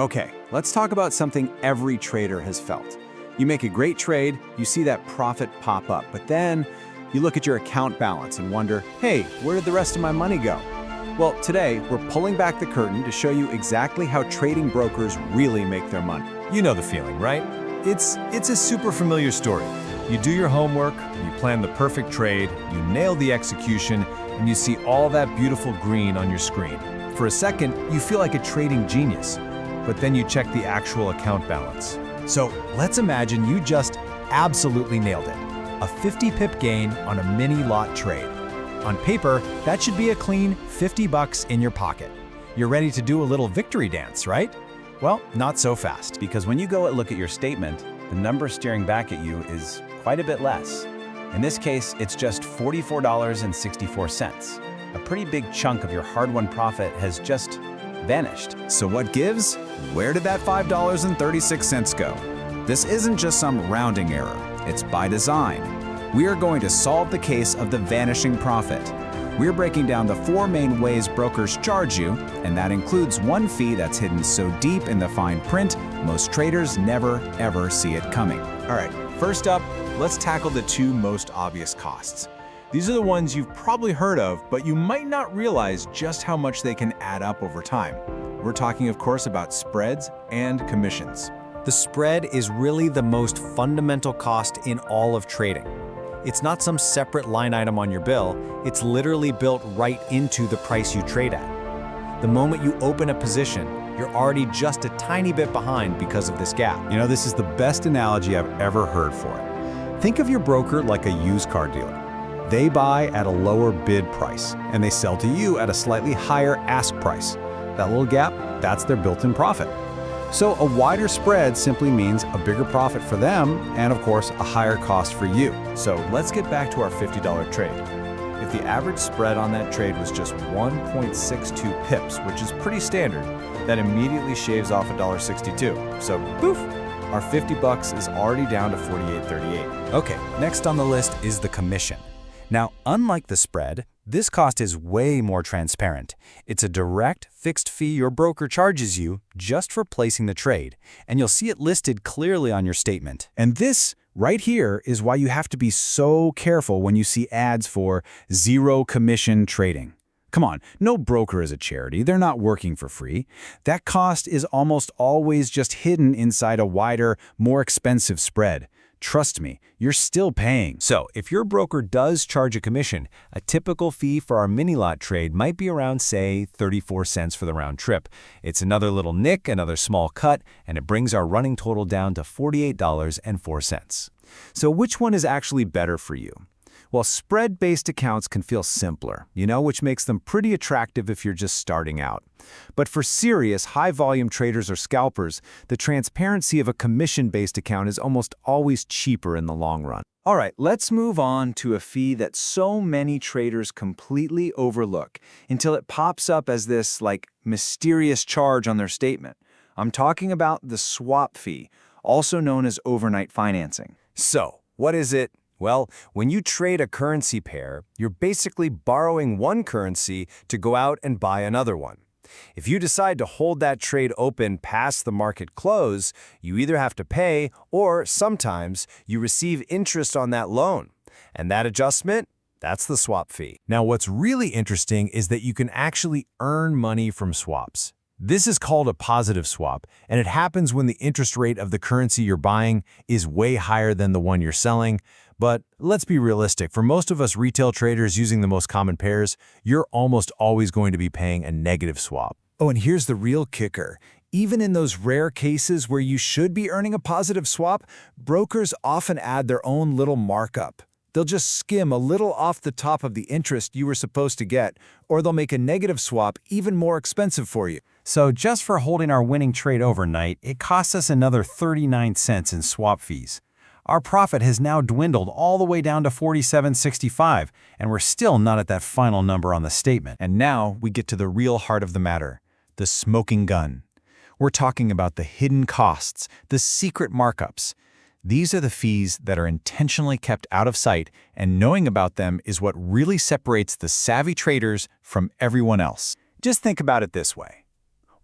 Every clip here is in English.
Okay, let's talk about something every trader has felt. You make a great trade, you see that profit pop up, but then you look at your account balance and wonder, hey, where did the rest of my money go? Well, today we're pulling back the curtain to show you exactly how trading brokers really make their money. You know the feeling, right? It's a super familiar story. You do your homework, you plan the perfect trade, you nail the execution, and you see all that beautiful green on your screen. For a second, you feel like a trading genius, but then you check the actual account balance. So let's imagine you just absolutely nailed it. A 50 pip gain on a mini lot trade. On paper, that should be a clean 50 bucks in your pocket. You're ready to do a little victory dance, right? Well, not so fast. Because when you go and look at your statement, the number staring back at you is quite a bit less. In this case, it's just $44.64. A pretty big chunk of your hard-won profit has just vanished. So what gives? Where did that $5.36 go? This isn't just some rounding error. It's by design. We are going to solve the case of the vanishing profit. We're breaking down the 4 main ways brokers charge you, and that includes one fee that's hidden so deep in the fine print, most traders never, ever see it coming. All right, first up, let's tackle the 2 most obvious costs. These are the ones you've probably heard of, but you might not realize just how much they can add up over time. We're talking, of course, about spreads and commissions. The spread is really the most fundamental cost in all of trading. It's not some separate line item on your bill, it's literally built right into the price you trade at. The moment you open a position, you're already just a tiny bit behind because of this gap. You know, this is the best analogy I've ever heard for it. Think of your broker like a used car dealer. They buy at a lower bid price, and they sell to you at a slightly higher ask price. That little gap, that's their built-in profit. So a wider spread simply means a bigger profit for them, and of course, a higher cost for you. So let's get back to our $50 trade. If the average spread on that trade was just 1.62 pips, which is pretty standard, that immediately shaves off $1.62. So poof, our 50 bucks is already down to $48.38. Okay, next on the list is the commission. Now, unlike the spread, this cost is way more transparent. It's a direct, fixed fee your broker charges you just for placing the trade, and you'll see it listed clearly on your statement. And this right here is why you have to be so careful when you see ads for zero commission trading. Come on, no broker is a charity. They're not working for free. That cost is almost always just hidden inside a wider, more expensive spread. Trust me, you're still paying. So, if your broker does charge a commission, a typical fee for our mini lot trade might be around, say, 34 cents for the round trip. It's another little nick, another small cut, and it brings our running total down to $48.04. So which one is actually better for you? Well, spread-based accounts can feel simpler, which makes them pretty attractive if you're just starting out. But for serious, high-volume traders or scalpers, the transparency of a commission-based account is almost always cheaper in the long run. All right, let's move on to a fee that so many traders completely overlook until it pops up as this, mysterious charge on their statement. I'm talking about the swap fee, also known as overnight financing. So, what is it? Well, when you trade a currency pair, you're basically borrowing one currency to go out and buy another one. If you decide to hold that trade open past the market close, you either have to pay or sometimes you receive interest on that loan. And that adjustment? That's the swap fee. Now, what's really interesting is that you can actually earn money from swaps. This is called a positive swap, and it happens when the interest rate of the currency you're buying is way higher than the one you're selling. But let's be realistic, for most of us retail traders using the most common pairs, you're almost always going to be paying a negative swap. Oh, and here's the real kicker. Even in those rare cases where you should be earning a positive swap, brokers often add their own little markup. They'll just skim a little off the top of the interest you were supposed to get, or they'll make a negative swap even more expensive for you. So just for holding our winning trade overnight, it costs us another 39 cents in swap fees. Our profit has now dwindled all the way down to $47.65, and we're still not at that final number on the statement. And now we get to the real heart of the matter, the smoking gun. We're talking about the hidden costs, the secret markups. These are the fees that are intentionally kept out of sight, and knowing about them is what really separates the savvy traders from everyone else. Just think about it this way.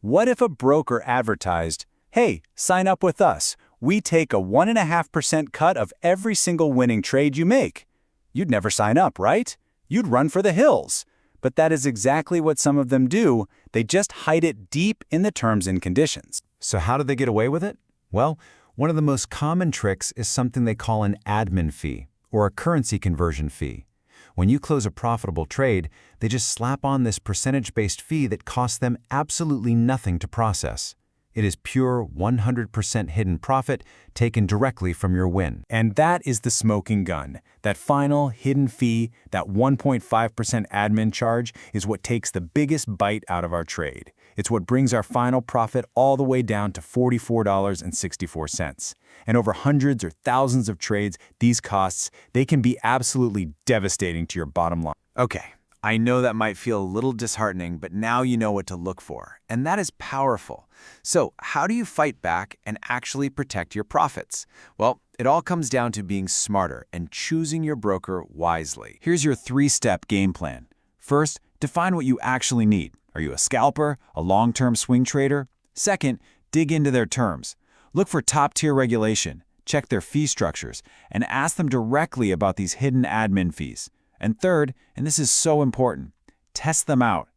What if a broker advertised, "Hey, sign up with us. We take a 1.5% cut of every single winning trade you make"? You'd never sign up, right? You'd run for the hills. But that is exactly what some of them do. They just hide it deep in the terms and conditions. So how do they get away with it? Well, one of the most common tricks is something they call an admin fee, or a currency conversion fee. When you close a profitable trade, they just slap on this percentage-based fee that costs them absolutely nothing to process. It is pure 100% hidden profit taken directly from your win. And that is the smoking gun. That final hidden fee, that 1.5% admin charge, is what takes the biggest bite out of our trade. It's what brings our final profit all the way down to $44.64. And over hundreds or thousands of trades, these costs, they can be absolutely devastating to your bottom line. Okay, I know that might feel a little disheartening, but now you know what to look for, and that is powerful. So, how do you fight back and actually protect your profits? Well, it all comes down to being smarter and choosing your broker wisely. Here's your 3-step game plan. First, define what you actually need. Are you a scalper, a long-term swing trader? Second, dig into their terms. Look for top-tier regulation, check their fee structures, and ask them directly about these hidden admin fees. And third, and this is so important, test them out.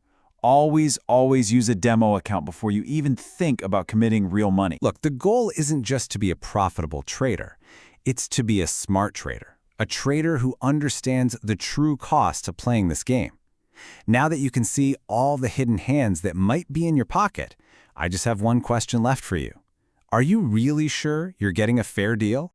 Always use a demo account before you even think about committing real money. Look, the goal isn't just to be a profitable trader. It's to be a smart trader, a trader who understands the true cost of playing this game. Now that you can see all the hidden hands that might be in your pocket, I just have one question left for you. Are you really sure you're getting a fair deal?